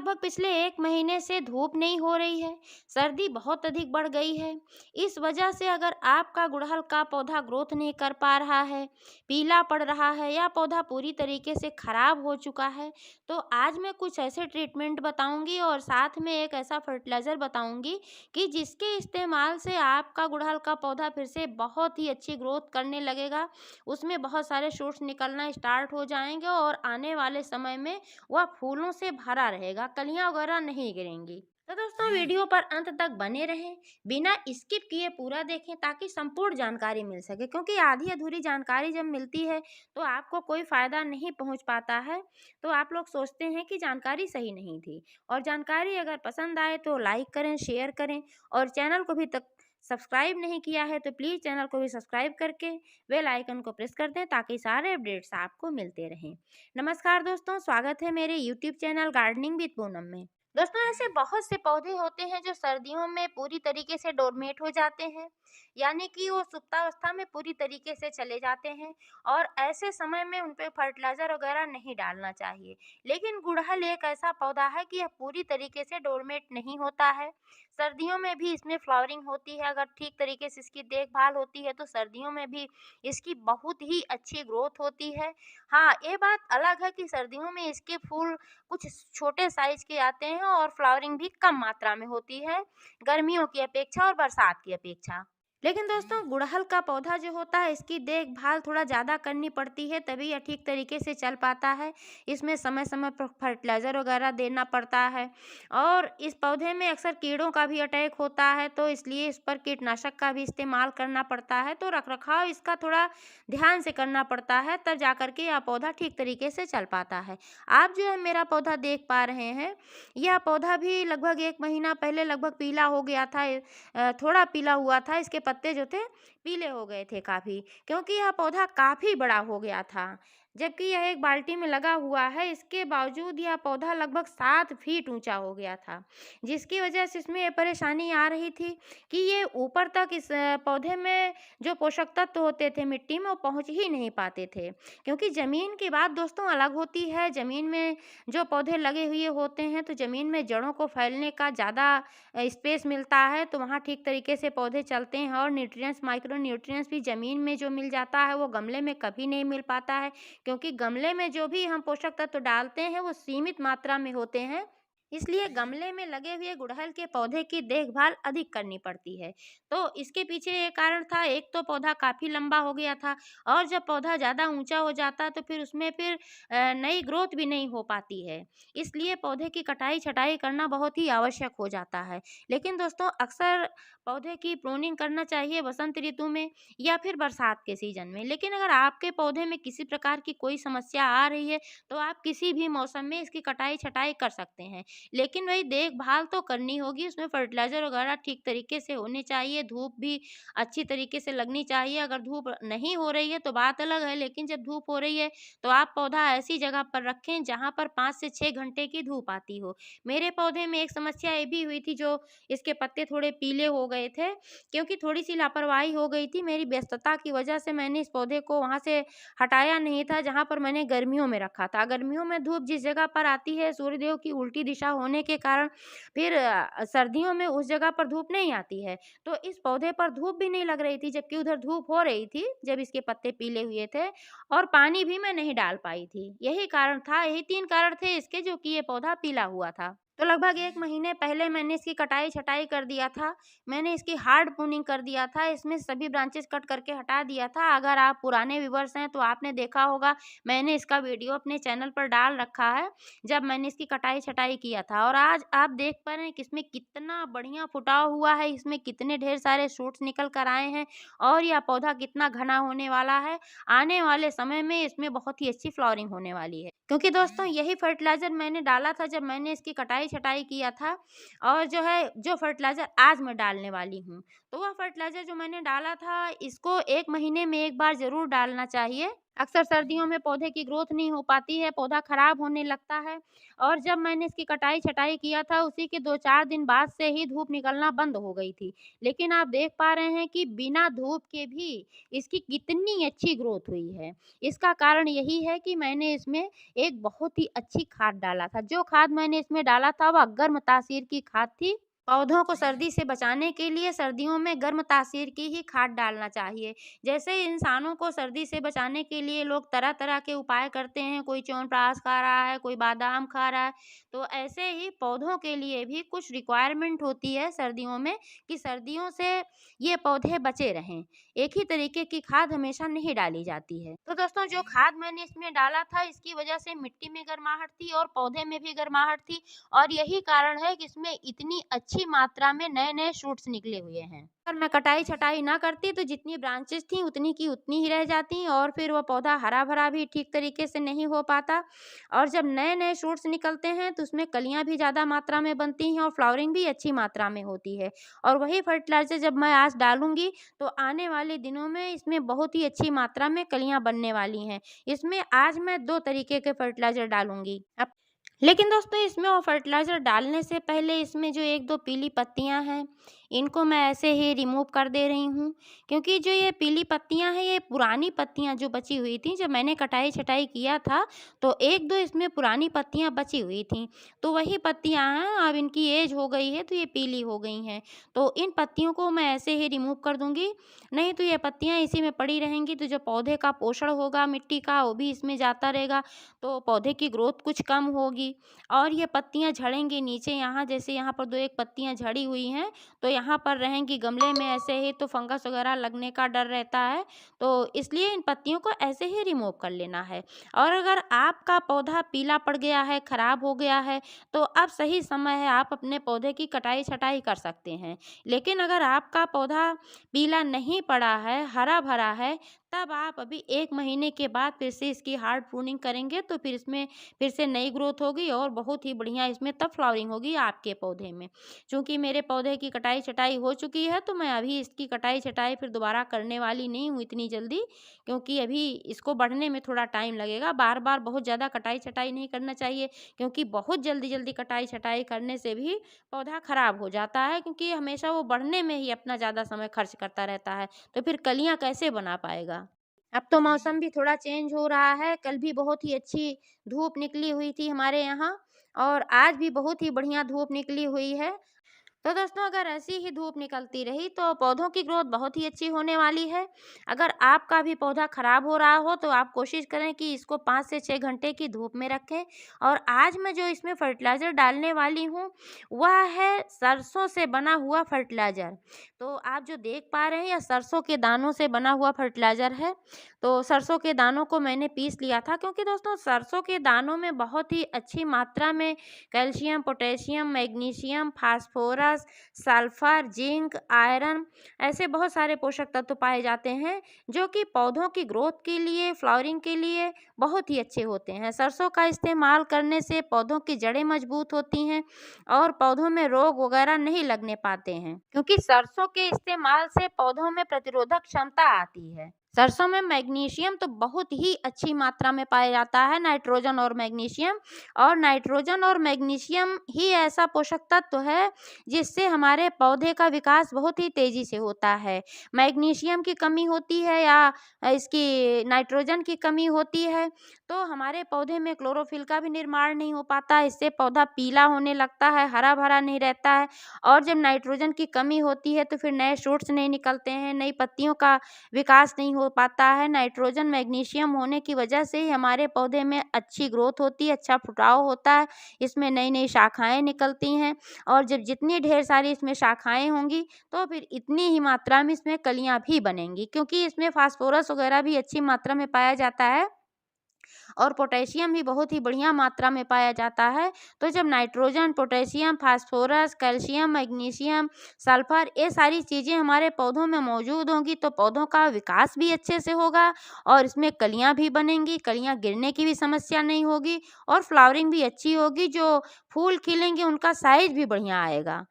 लगभग पिछले 1 महीने से धूप नहीं हो रही है, सर्दी बहुत अधिक बढ़ गई है। इस वजह से अगर आपका गुड़हल का पौधा ग्रोथ नहीं कर पा रहा है, पीला पड़ रहा है या पौधा पूरी तरीके से खराब हो चुका है, तो आज मैं कुछ ऐसे ट्रीटमेंट बताऊँगी और साथ में एक ऐसा फर्टिलाइज़र बताऊँगी कि जिसके इस्तेमाल से आपका गुड़हल का पौधा फिर से बहुत ही अच्छी ग्रोथ करने लगेगा। उसमें बहुत सारे शूट्स निकलना स्टार्ट हो जाएँगे और आने वाले समय में वह फूलों से भरा रहेगा, कलियाँ वगैरह नहीं गिरेंगी। तो दोस्तों वीडियो पर अंत तक बने रहें, बिना स्किप किए पूरा देखें ताकि संपूर्ण जानकारी मिल सके, क्योंकि आधी अधूरी जानकारी जब मिलती है तो आपको कोई फ़ायदा नहीं पहुंच पाता है। तो आप लोग सोचते हैं कि जानकारी सही नहीं थी, और जानकारी अगर पसंद आए तो लाइक करें, शेयर करें, और चैनल को भी तक सब्सक्राइब नहीं किया है तो प्लीज़ चैनल को भी सब्सक्राइब करके बेल आइकन को प्रेस कर दें ताकि सारे अपडेट्स आपको मिलते रहें। नमस्कार दोस्तों, स्वागत है मेरे YouTube channel gardening with Poonam में। दोस्तों ऐसे बहुत से पौधे होते हैं जो सर्दियों में पूरी तरीके से डोरमेट हो जाते हैं, यानी कि वो सुप्तावस्था में पूरी तरीके से चले जाते हैं, और ऐसे समय में उन पे फर्टिलाइज़र वगैरह नहीं डालना चाहिए। लेकिन गुड़हल एक ऐसा पौधा है कि यह पूरी तरीके से डोरमेट नहीं होता है। सर्दियों में भी इसमें फ्लावरिंग होती है, अगर ठीक तरीके से इसकी देखभाल होती है तो सर्दियों में भी इसकी बहुत ही अच्छी ग्रोथ होती है। हाँ, ये बात अलग है कि सर्दियों में इसके फूल कुछ छोटे साइज़ के आते हैं और फ्लावरिंग भी कम मात्रा में होती है, गर्मियों की अपेक्षा और बरसात की अपेक्षा। लेकिन दोस्तों गुड़हल का पौधा जो होता है इसकी देखभाल थोड़ा ज़्यादा करनी पड़ती है, तभी यह ठीक तरीके से चल पाता है। इसमें समय-समय पर फर्टिलाइज़र वगैरह देना पड़ता है, और इस पौधे में अक्सर कीड़ों का भी अटैक होता है, तो इसलिए इस पर कीटनाशक का भी इस्तेमाल करना पड़ता है। तो रख-रखाव इसका थोड़ा ध्यान से करना पड़ता है, तब जाकर के यह पौधा ठीक तरीके से चल पाता है। आप जो है मेरा पौधा देख पा रहे हैं, यह पौधा भी लगभग 1 महीना पहले लगभग पीला हो गया था। थोड़ा पीला हुआ था, इसके पत्ते जो थे पीले हो गए थे काफ़ी, क्योंकि यह पौधा काफ़ी बड़ा हो गया था। जबकि यह एक बाल्टी में लगा हुआ है, इसके बावजूद यह पौधा लगभग 7 फीट ऊँचा हो गया था, जिसकी वजह से इसमें ये परेशानी आ रही थी कि ये ऊपर तक इस पौधे में जो पोषक तत्व होते थे मिट्टी में वो पहुँच ही नहीं पाते थे। क्योंकि ज़मीन की बात दोस्तों अलग होती है, ज़मीन में जो पौधे लगे हुए होते हैं तो ज़मीन में जड़ों को फैलने का ज़्यादा स्पेस मिलता है, तो वहाँ ठीक तरीके से पौधे चलते हैं, और न्यूट्रिएंट्स माइक्रो न्यूट्रिएंट्स भी ज़मीन में जो मिल जाता है वो गमले में कभी नहीं मिल पाता है, क्योंकि गमले में जो भी हम पोषक तत्व डालते हैं वो सीमित मात्रा में होते हैं। इसलिए गमले में लगे हुए गुड़हल के पौधे की देखभाल अधिक करनी पड़ती है। तो इसके पीछे ये कारण था, एक तो पौधा काफ़ी लंबा हो गया था, और जब पौधा ज़्यादा ऊंचा हो जाता है तो फिर उसमें फिर नई ग्रोथ भी नहीं हो पाती है। इसलिए पौधे की कटाई छटाई करना बहुत ही आवश्यक हो जाता है। लेकिन दोस्तों अक्सर पौधे की प्रूनिंग करना चाहिए वसंत ऋतु में या फिर बरसात के सीजन में। लेकिन अगर आपके पौधे में किसी प्रकार की कोई समस्या आ रही है तो आप किसी भी मौसम में इसकी कटाई छटाई कर सकते हैं। लेकिन वही देखभाल तो करनी होगी, उसमें फर्टिलाइज़र वगैरह ठीक तरीके से होने चाहिए, धूप भी अच्छी तरीके से लगनी चाहिए। अगर धूप नहीं हो रही है तो बात अलग है, लेकिन जब धूप हो रही है तो आप पौधा ऐसी जगह पर रखें जहाँ पर 5 से 6 घंटे की धूप आती हो। मेरे पौधे में एक समस्या ये भी हुई थी, जो इसके पत्ते थोड़े पीले हो गए थे, क्योंकि थोड़ी-सी लापरवाही हो गई थी मेरी व्यस्तता की वजह से। मैंने इस पौधे को वहाँ से हटाया नहीं था जहाँ पर मैंने गर्मियों में रखा था। गर्मियों में धूप जिस जगह पर आती है सूर्यदेव की उल्टी दिशा होने के कारण फिर सर्दियों में उस जगह पर धूप नहीं आती है। तो इस पौधे पर धूप भी नहीं लग रही थी, जबकि उधर धूप हो रही थी जब इसके पत्ते पीले हुए थे, और पानी भी मैं नहीं डाल पाई थी। यही कारण था, यही 3 कारण थे इसके जो कि ये पौधा पीला हुआ था। तो लगभग 1 महीने पहले मैंने इसकी कटाई-छटाई कर दिया था। मैंने इसकी हार्ड प्रूनिंग कर दिया था, इसमें सभी ब्रांचेस कट करके हटा दिया था। अगर आप पुराने व्यूअर्स हैं तो आपने देखा होगा, मैंने इसका वीडियो अपने चैनल पर डाल रखा है, जब मैंने इसकी कटाई-छटाई किया था। और आज आप देख पा रहे हैं कि इसमें कितना बढ़िया फुटाव हुआ है, इसमें कितने ढेर सारे शूट्स निकल कर आए हैं, और यह पौधा कितना घना होने वाला है। आने वाले समय में इसमें बहुत ही अच्छी फ्लावरिंग होने वाली है। क्योंकि दोस्तों यही फर्टिलाइज़र मैंने डाला था जब मैंने इसकी कटाई-छटाई किया था, और जो है जो फर्टिलाइज़र आज मैं डालने वाली हूँ, तो वह फर्टिलाइज़र जो मैंने डाला था इसको 1 महीने में 1 बार ज़रूर डालना चाहिए। अक्सर सर्दियों में पौधे की ग्रोथ नहीं हो पाती है, पौधा खराब होने लगता है और जब मैंने इसकी कटाई-छटाई किया था उसी के 2-4 दिन बाद से ही धूप निकलना बंद हो गई थी। लेकिन आप देख पा रहे हैं कि बिना धूप के भी इसकी कितनी अच्छी ग्रोथ हुई है। इसका कारण यही है कि मैंने इसमें एक बहुत ही अच्छी खाद डाला था। जो खाद मैंने इसमें डाला था वह गर्म तासीर की खाद थी। पौधों को सर्दी से बचाने के लिए सर्दियों में गर्म तासीर की ही खाद डालना चाहिए। जैसे इंसानों को सर्दी से बचाने के लिए लोग तरह-तरह के उपाय करते हैं, कोई च्यवनप्राश खा रहा है, कोई बादाम खा रहा है, तो ऐसे ही पौधों के लिए भी कुछ रिक्वायरमेंट होती है सर्दियों में कि सर्दियों से ये पौधे बचे रहें। एक ही तरीके की खाद हमेशा नहीं डाली जाती है। तो दोस्तों जो खाद मैंने इसमें डाला था इसकी वजह से मिट्टी में गर्माहट थी और पौधे में भी गर्माहट थी और यही कारण है कि इसमें इतनी अच्छी मात्रा में नए-नए शूट्स निकले हुए हैं। अगर मैं कटाई-छटाई ना करती तो जितनी ब्रांचेस थी उतनी की उतनी ही रह जाती और फिर वो पौधा हरा-भरा भी ठीक तरीके से नहीं हो पाता और जब नए-नए शूट्स निकलते हैं तो उसमें कलियाँ भी ज़्यादा मात्रा में बनती हैं और फ्लावरिंग भी अच्छी मात्रा में होती है। और वही फर्टिलाइज़र जब मैं आज डालूँगी तो आने वाले दिनों में इसमें बहुत ही अच्छी मात्रा में कलियाँ बनने वाली हैं। इसमें आज मैं 2 तरीके के फर्टिलाइज़र डालूँगी। अब लेकिन दोस्तों इसमें वो फर्टिलाइज़र डालने से पहले इसमें जो 1-2 पीली पत्तियाँ हैं, इनको मैं ऐसे ही रिमूव कर दे रही हूँ। क्योंकि जो ये पीली पत्तियाँ हैं, ये पुरानी पत्तियाँ जो बची हुई थीं, जब मैंने कटाई-छटाई किया था, तो 1-2 इसमें पुरानी पत्तियाँ बची हुई थीं। तो वही पत्तियाँ हैं, अब इनकी ऐज हो गई है, तो ये पीली हो गई हैं। तो इन पत्तियों को मैं ऐसे ही रिमूव कर दूँगी, नहीं तो ये पत्तियाँ इसी में पड़ी रहेंगी, तो जो पौधे का पोषण होगा मिट्टी का, वो भी इसमें जाता रहेगा, तो पौधे की ग्रोथ कुछ कम होगी। और ये पत्तियाँ झड़ेंगी नीचे यहाँ जैसे यहाँ पर 2-1 पत्तियाँ झड़ी हुई हैं, तो यहाँ पर रहेंगी गमले में ऐसे ही तो फंगस वगैरह लगने का डर रहता है, तो इसलिए इन पत्तियों को ऐसे ही रिमूव कर लेना है। और अगर आपका पौधा पीला पड़ गया है, खराब हो गया है, तो अब सही समय है आप अपने पौधे की कटाई-छटाई कर सकते हैं। लेकिन अगर आपका पौधा पीला नहीं पड़ा है, हरा-भरा है, तब आप अभी 1 महीने के बाद फिर से इसकी हार्ड प्रूनिंग करेंगे तो फिर इसमें फिर से नई ग्रोथ होगी और बहुत ही बढ़िया इसमें तब फ्लावरिंग होगी आपके पौधे में। चूँकि मेरे पौधे की कटाई-छटाई हो चुकी है तो मैं अभी इसकी कटाई-छटाई फिर दोबारा करने वाली नहीं हूँ इतनी जल्दी, क्योंकि अभी इसको बढ़ने में थोड़ा टाइम लगेगा। बार-बार बहुत ज़्यादा कटाई-छटाई नहीं करना चाहिए, क्योंकि बहुत जल्दी-जल्दी कटाई-छटाई करने से भी पौधा खराब हो जाता है, क्योंकि हमेशा वो बढ़ने में ही अपना ज़्यादा समय खर्च करता रहता है, तो फिर कलियाँ कैसे बना पाएगा। अब तो मौसम भी थोड़ा चेंज हो रहा है, कल भी बहुत ही अच्छी धूप निकली हुई थी हमारे यहाँ और आज भी बहुत ही बढ़िया धूप निकली हुई है। तो दोस्तों अगर ऐसी ही धूप निकलती रही तो पौधों की ग्रोथ बहुत ही अच्छी होने वाली है। अगर आपका भी पौधा खराब हो रहा हो तो आप कोशिश करें कि इसको 5 से 6 घंटे की धूप में रखें। और आज मैं जो इसमें फर्टिलाइज़र डालने वाली हूँ वह है सरसों से बना हुआ फर्टिलाइज़र। तो आप जो देख पा रहे हैं यह सरसों के दानों से बना हुआ फर्टिलाइज़र है। तो सरसों के दानों को मैंने पीस लिया था, क्योंकि दोस्तों सरसों के दानों में बहुत ही अच्छी मात्रा में calcium, potassium, magnesium, phosphorus, sulphur, zinc, iron ऐसे बहुत सारे पोषक तत्व पाए जाते हैं जो कि पौधों की ग्रोथ के लिए, फ्लावरिंग के लिए बहुत ही अच्छे होते हैं। सरसों का इस्तेमाल करने से पौधों की जड़ें मजबूत होती हैं और पौधों में रोग वगैरह नहीं लगने पाते हैं, क्योंकि सरसों के इस्तेमाल से पौधों में प्रतिरोधक क्षमता आती है। सरसों में मैग्नीशियम तो बहुत ही अच्छी मात्रा में पाया जाता है, नाइट्रोजन और मैग्नीशियम। और नाइट्रोजन और मैग्नीशियम ही ऐसा पोषक तत्व है जिससे हमारे पौधे का विकास बहुत ही तेजी से होता है। मैग्नीशियम की कमी होती है या इसकी नाइट्रोजन की कमी होती है तो हमारे पौधे में क्लोरोफिल का भी निर्माण नहीं हो पाता, इससे पौधा पीला होने लगता है, हरा भरा नहीं रहता है। और जब नाइट्रोजन की कमी होती है तो फिर नए शूट्स नहीं निकलते हैं, नई पत्तियों का विकास नहीं हो पाता है। नाइट्रोजन मैग्नीशियम होने की वजह से ही हमारे पौधे में अच्छी ग्रोथ होती है, अच्छा फुटाव होता है, इसमें नई नई शाखाएं निकलती हैं। और जब जितनी ढेर सारी इसमें शाखाएं होंगी तो फिर इतनी ही मात्रा में इसमें कलियां भी बनेंगी, क्योंकि इसमें फास्फोरस वगैरह भी अच्छी मात्रा में पाया जाता है और पोटेशियम भी बहुत ही बढ़िया मात्रा में पाया जाता है। तो जब nitrogen, potassium, phosphorus, calcium, magnesium, sulphur ये सारी चीज़ें हमारे पौधों में मौजूद होंगी तो पौधों का विकास भी अच्छे से होगा और इसमें कलियाँ भी बनेंगी, कलियाँ गिरने की भी समस्या नहीं होगी और फ्लावरिंग भी अच्छी होगी, जो फूल खिलेंगे उनका साइज़ भी बढ़िया आएगा।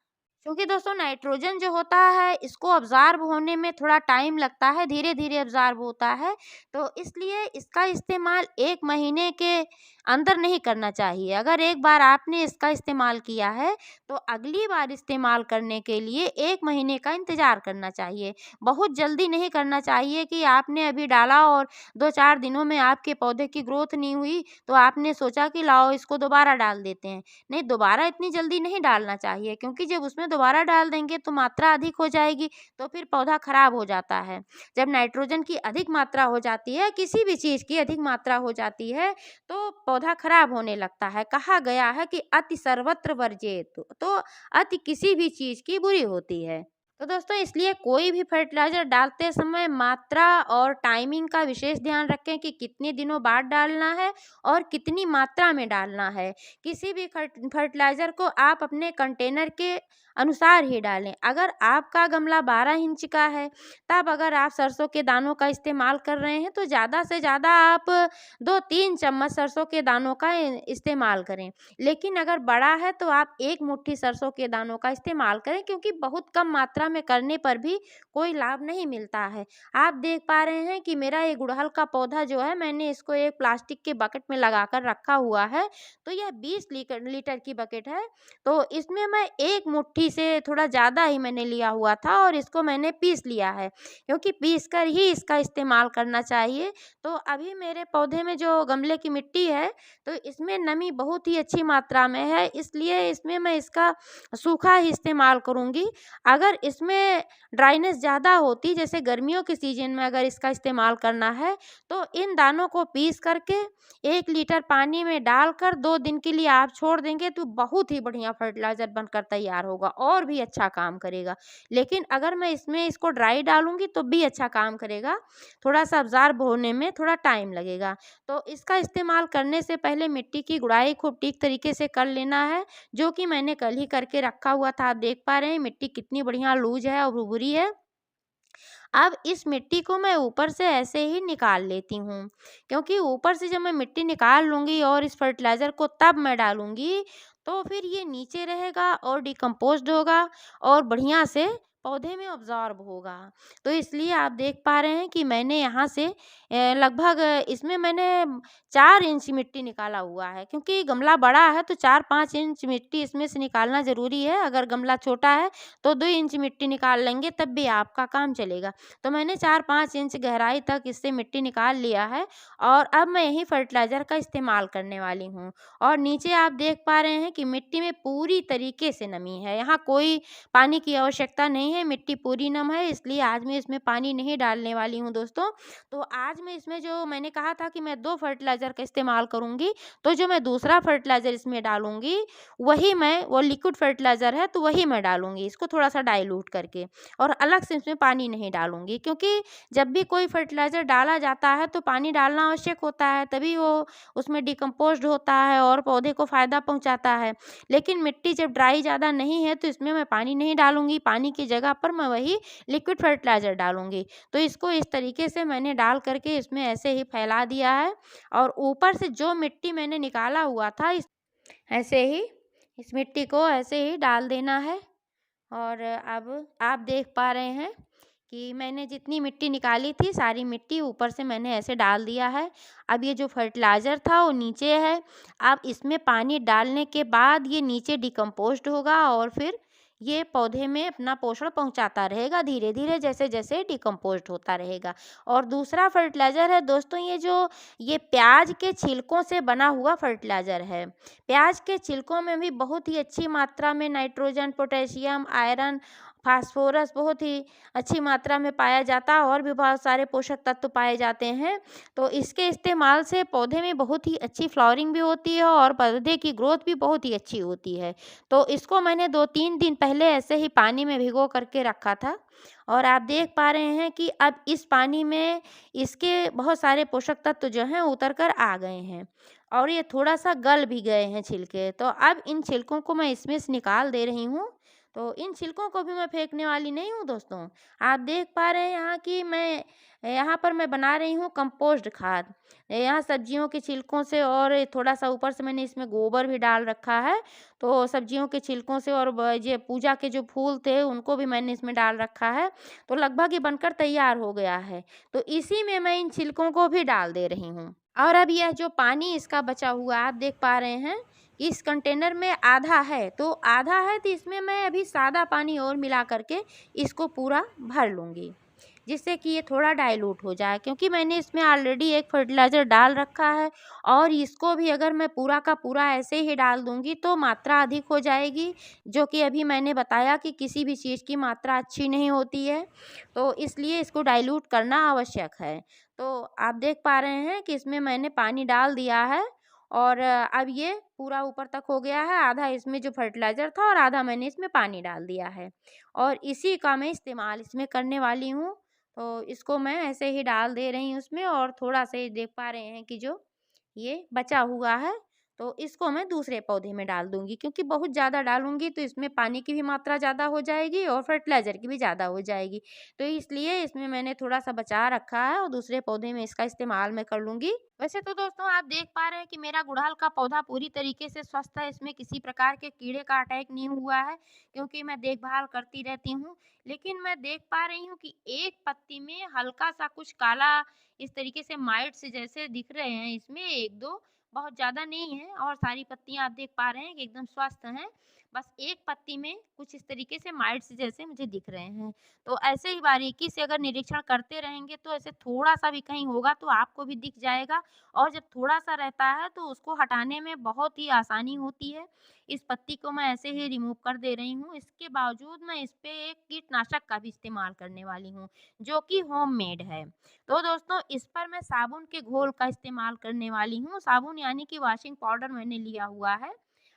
क्योंकि दोस्तों नाइट्रोजन जो होता है इसको अब्ज़ॉर्ब होने में थोड़ा टाइम लगता है, धीरे-धीरे अब्ज़ॉर्ब होता है। तो इसलिए इसका इस्तेमाल 1 महीने के अंदर नहीं करना चाहिए। अगर एक बार आपने इसका इस्तेमाल किया है, तो अगली बार इस्तेमाल करने के लिए 1 महीने का इंतज़ार करना चाहिए। बहुत जल्दी नहीं करना चाहिए कि आपने अभी डाला और 2-4 दिनों में आपके पौधे की ग्रोथ नहीं हुई, तो आपने सोचा कि लाओ इसको दोबारा डाल देते हैं। नहीं, दोबारा इतनी जल्दी नहीं डालना चाहिए, क्योंकि जब उसमें दोबारा डाल देंगे तो मात्रा अधिक हो जाएगी, तो फिर पौधा खराब हो जाता है। जब नाइट्रोजन की अधिक मात्रा हो जाती है, किसी भी चीज़ की अधिक मात्रा हो जाती है, तो पौधा खराब होने लगता है। कहा गया है कि अति सर्वत्र वर्जेत, तो अति किसी भी चीज़ की बुरी होती है। तो दोस्तों इसलिए कोई भी फर्टिलाइज़र डालते समय मात्रा और टाइमिंग का विशेष ध्यान रखें कि कितने दिनों बाद डालना है और कितनी मात्रा में डालना है। किसी भी फर्टिलाइज़र को आप अपने कंटेनर के अनुसार ही डालें। अगर आपका गमला 12 इंच का है, तब अगर आप सरसों के दानों का इस्तेमाल कर रहे हैं, तो ज़्यादा से ज़्यादा आप 2-3 चम्मच सरसों के दानों का इस्तेमाल करें। लेकिन अगर बड़ा है तो आप 1 मुट्ठी सरसों के दानों का इस्तेमाल करें, क्योंकि बहुत कम मात्रा में करने पर भी कोई लाभ नहीं मिलता है। आप देख पा रहे हैं कि मेरा ये गुड़हल का पौधा जो है, मैंने इसको एक प्लास्टिक के बकेट में लगाकर रखा हुआ है। तो यह 20 लीटर की बकेट है। तो इसमें मैं 1 मुट्ठी से थोड़ा ज़्यादा ही मैंने लिया हुआ था और इसको मैंने पीस लिया है, क्योंकि पीस कर ही इसका इस्तेमाल करना चाहिए। तो अभी मेरे पौधे में जो गमले की मिट्टी है, तो इसमें नमी बहुत ही अच्छी मात्रा में है, इसलिए इसमें मैं इसका सूखा ही इस्तेमाल करूँगी। अगर इसमें ड्राइनेस ज़्यादा होती, जैसे गर्मियों के सीज़न में अगर इसका इस्तेमाल करना है, तो इन दानों को पीस करके 1 लीटर पानी में डालकर 2 दिन के लिए आप छोड़ देंगे, तो बहुत ही बढ़िया फर्टिलाइज़र बनकर तैयार होगा और भी अच्छा काम करेगा। लेकिन अगर मैं इसमें इसको ड्राई डालूँगी तो भी अच्छा काम करेगा, थोड़ा-सा अब्ज़ॉर्ब होने में थोड़ा टाइम लगेगा। तो इसका इस्तेमाल करने से पहले मिट्टी की गुड़ाई खूब ठीक तरीके से कर लेना है, जो कि मैंने कल ही करके रखा हुआ था। आप देख पा रहे हैं मिट्टी कितनी बढ़िया लूज़ है और भुरभुरी है। अब इस मिट्टी को मैं ऊपर से ऐसे ही निकाल लेती हूँ, क्योंकि ऊपर से जब मैं मिट्टी निकाल लूँगी और इस फर्टिलाइज़र को तब मैं डालूँगी, तो फिर ये नीचे रहेगा और डिकम्पोज़्ड होगा और बढ़िया से पौधे में अब्ज़ॉर्ब होगा। तो इसलिए आप देख पा रहे हैं कि मैंने यहाँ से लगभग इसमें मैंने 4 इंच मिट्टी निकाला हुआ है, क्योंकि गमला बड़ा है तो 4-5 इंच मिट्टी इसमें से निकालना ज़रूरी है। अगर गमला छोटा है तो 2 इंच मिट्टी निकाल लेंगे, तब भी आपका काम चलेगा। तो मैंने 4-5 इंच गहराई तक इससे मिट्टी निकाल लिया है और अब मैं यही फर्टिलाइज़र का इस्तेमाल करने वाली हूँ। और नीचे आप देख पा रहे हैं कि मिट्टी में पूरी तरीके से नमी है, यहाँ कोई पानी की आवश्यकता नहीं है, मिट्टी पूरी नम है, इसलिए आज मैं इसमें पानी नहीं डालने वाली हूँ दोस्तों। तो आज मैं इसमें जो मैंने कहा था कि मैं 2 फर्टिलाइज़र का इस्तेमाल करूँगी, तो जो मैं दूसरा फर्टिलाइज़र इसमें डालूँगी, वही मैं वो लिक्विड फर्टिलाइज़र है तो वही मैं डालूँगी, इसको थोड़ा-सा डाइल्यूट करके, और अलग से इसमें पानी नहीं डालूँगी, क्योंकि जब भी कोई फर्टिलाइज़र डाला जाता है तो पानी डालना आवश्यक होता है, तभी वो उसमें डिकम्पोज़्ड होता है और पौधे को फ़ायदा पहुँचाता है। लेकिन मिट्टी जब ड्राई ज़्यादा नहीं है तो इसमें मैं पानी नहीं डालूँगी, पानी की जगह पर मैं वही लिक्विड फर्टिलाइज़र डालूँगी। तो इसको इस तरीके से मैंने डाल करके इसमें ऐसे ही फैला दिया है और ऊपर से जो मिट्टी मैंने निकाला हुआ था, इस ऐसे ही इस मिट्टी को ऐसे ही डाल देना है। और अब आप देख पा रहे हैं कि मैंने जितनी मिट्टी निकाली थी, सारी मिट्टी ऊपर से मैंने ऐसे डाल दिया है। अब ये जो फर्टिलाइज़र था वो नीचे है। अब इसमें पानी डालने के बाद ये नीचे डिकम्पोज़्ड होगा और फिर ये पौधे में अपना पोषण पहुँचाता रहेगा धीरे-धीरे, जैसे-जैसे डिकम्पोज़्ड होता रहेगा। और दूसरा फर्टिलाइज़र है दोस्तों, ये प्याज़ के छिलकों से बना हुआ फर्टिलाइज़र है। प्याज़ के छिलकों में भी बहुत ही अच्छी मात्रा में नाइट्रोजन, पोटेशियम, आयरन, फास्फोरस बहुत ही अच्छी मात्रा में पाया जाता है और भी बहुत सारे पोषक तत्व पाए जाते हैं। तो इसके इस्तेमाल से पौधे में बहुत ही अच्छी फ्लावरिंग भी होती है और पौधे की ग्रोथ भी बहुत ही अच्छी होती है। तो इसको मैंने 2-3 दिन पहले ऐसे ही पानी में भिगो करके रखा था और आप देख पा रहे हैं कि अब इस पानी में इसके बहुत सारे पोषक तत्व जो हैं उतर कर आ गए हैं और ये थोड़ा-सा गल भी गए हैं छिलके। तो अब इन छिलकों को मैं इसमें से निकाल दे रही हूँ। तो इन छिलकों को भी मैं फेंकने वाली नहीं हूँ दोस्तों। आप देख पा रहे हैं यहाँ कि मैं यहाँ पर मैं बना रही हूँ कंपोस्ट खाद। यहाँ सब्जियों के छिलकों से और थोड़ा-सा ऊपर से मैंने इसमें गोबर भी डाल रखा है। तो सब्जियों के छिलकों से और ये पूजा के जो फूल थे उनको भी मैंने इसमें डाल रखा है। तो लगभग ये बनकर तैयार हो गया है। तो इसी में मैं इन छिलकों को भी डाल दे रही हूँ। और अब यह जो पानी इसका बचा हुआ आप देख पा रहे हैं, इस कंटेनर में आधा है, तो आधा है तो इसमें मैं अभी सादा पानी और मिला करके इसको पूरा भर लूँगी, जिससे कि ये थोड़ा डाइल्यूट हो जाए, क्योंकि मैंने इसमें ऑलरेडी एक फर्टिलाइज़र डाल रखा है और इसको भी अगर मैं पूरा का पूरा ऐसे ही डाल दूँगी तो मात्रा अधिक हो जाएगी, जो कि अभी मैंने बताया कि किसी भी चीज़ की मात्रा अच्छी नहीं होती है, तो इसलिए इसको डाइल्यूट करना आवश्यक है। तो आप देख पा रहे हैं कि इसमें मैंने पानी डाल दिया है और अब ये पूरा ऊपर तक हो गया है, आधा इसमें जो फर्टिलाइज़र था और आधा मैंने इसमें पानी डाल दिया है और इसी का मैं इस्तेमाल इसमें करने वाली हूँ। तो इसको मैं ऐसे ही डाल दे रही हूँ उसमें और थोड़ा-सा ये देख पा रहे हैं कि जो ये बचा हुआ है, तो इसको मैं दूसरे पौधे में डाल दूँगी, क्योंकि बहुत ज़्यादा डालूँगी तो इसमें पानी की भी मात्रा ज़्यादा हो जाएगी और फर्टिलाइज़र की भी ज़्यादा हो जाएगी। तो इसलिए इसमें मैंने थोड़ा-सा बचा रखा है और दूसरे पौधे में इसका इस्तेमाल मैं कर लूँगी। वैसे तो दोस्तों आप देख पा रहे हैं कि मेरा गुड़हल का पौधा पूरी तरीके से स्वस्थ है, इसमें किसी प्रकार के कीड़े का अटैक नहीं हुआ है, क्योंकि मैं देखभाल करती रहती हूँ। लेकिन मैं देख पा रही हूँ कि एक पत्ती में हल्का-सा कुछ काला इस तरीके से माइट्स जैसे दिख रहे हैं, इसमें 1-2 बहुत ज़्यादा नहीं है और सारी पत्तियाँ आप देख पा रहे हैं कि एकदम स्वस्थ हैं। बस एक पत्ती में कुछ इस तरीके से माइट्स जैसे मुझे दिख रहे हैं। तो ऐसे ही बारीकी से अगर निरीक्षण करते रहेंगे तो ऐसे थोड़ा-सा भी कहीं होगा तो आपको भी दिख जाएगा और जब थोड़ा-सा रहता है तो उसको हटाने में बहुत ही आसानी होती है। इस पत्ती को मैं ऐसे ही रिमूव कर दे रही हूँ। इसके बावजूद मैं इस पे एक कीटनाशक का भी इस्तेमाल करने वाली हूँ, जो कि होममेड है। तो दोस्तों इस पर मैं साबुन के घोल का इस्तेमाल करने वाली हूँ। साबुन यानी कि वॉशिंग पाउडर मैंने लिया हुआ है।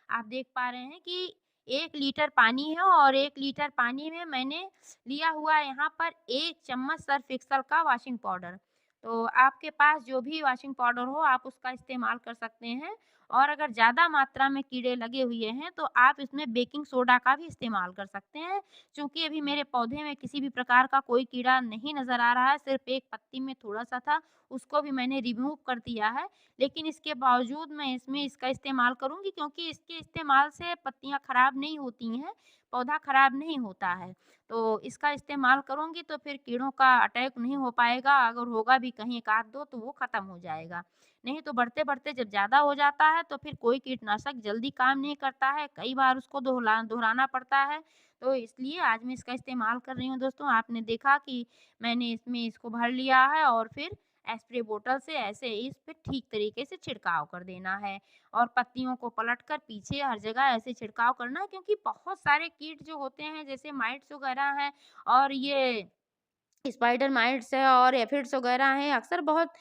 आप देख पा रहे हैं कि 1 लीटर पानी है और 1 लीटर पानी में मैंने लिया हुआ है यहाँ पर 1 चम्मच सर्फ एक्सेल का वॉशिंग पाउडर। तो आपके पास जो भी वॉशिंग पाउडर हो आप उसका इस्तेमाल कर सकते हैं और अगर ज़्यादा मात्रा में कीड़े लगे हुए हैं तो आप इसमें बेकिंग सोडा का भी इस्तेमाल कर सकते हैं। चूँकि अभी मेरे पौधे में किसी भी प्रकार का कोई कीड़ा नहीं नज़र आ रहा है, सिर्फ़ एक पत्ती में थोड़ा-सा था, उसको भी मैंने रिमूव कर दिया है। लेकिन इसके बावजूद मैं इसमें इसका इस्तेमाल करूँगी, क्योंकि इसके इस्तेमाल से पत्तियाँ खराब नहीं होती हैं, पौधा खराब नहीं होता है। तो इसका इस्तेमाल करूँगी तो फिर कीड़ों का अटैक नहीं हो पाएगा, अगर होगा भी कहीं 1 आध 2 तो वो ख़त्म हो जाएगा। नहीं तो बढ़ते-बढ़ते जब ज़्यादा हो जाता है तो फिर कोई कीटनाशक जल्दी काम नहीं करता है, कई बार उसको दोहराना पड़ता है। तो इसलिए आज मैं इसका इस्तेमाल कर रही हूँ दोस्तों। आपने देखा कि मैंने इसमें इसको भर लिया है और फिर स्प्रे बोतल से ऐसे ही इस पे ठीक तरीके से छिड़काव कर देना है और पत्तियों को पलटकर पीछे हर जगह ऐसे छिड़काव करना है, क्योंकि बहुत सारे कीट जो होते हैं जैसे माइट्स वगैरह हैं और ये स्पाइडर माइट्स है और एफिड्स वगैरह हैं, अक्सर बहुत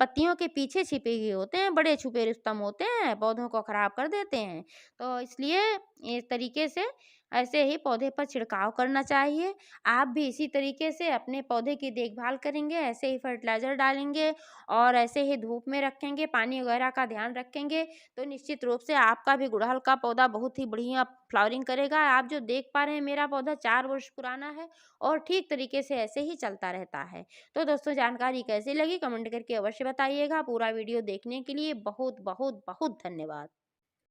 पत्तियों के पीछे छिपे हुए होते हैं, बड़े छुपे रुस्तम होते हैं, पौधों को खराब कर देते हैं। तो इसलिए इस तरीके से ऐसे ही पौधे पर छिड़काव करना चाहिए। आप भी इसी तरीके से अपने पौधे की देखभाल करेंगे, ऐसे ही फर्टिलाइज़र डालेंगे और ऐसे ही धूप में रखेंगे, पानी वगैरह का ध्यान रखेंगे, तो निश्चित रूप से आपका भी गुड़हल का पौधा बहुत ही बढ़िया फ्लावरिंग करेगा। आप जो देख पा रहे हैं मेरा पौधा 4 वर्ष पुराना है और ठीक तरीके से ऐसे ही चलता रहता है। तो दोस्तों जानकारी कैसी लगी कमेंट करके अवश्य बताइएगा। पूरा वीडियो देखने के लिए बहुत बहुत बहुत धन्यवाद।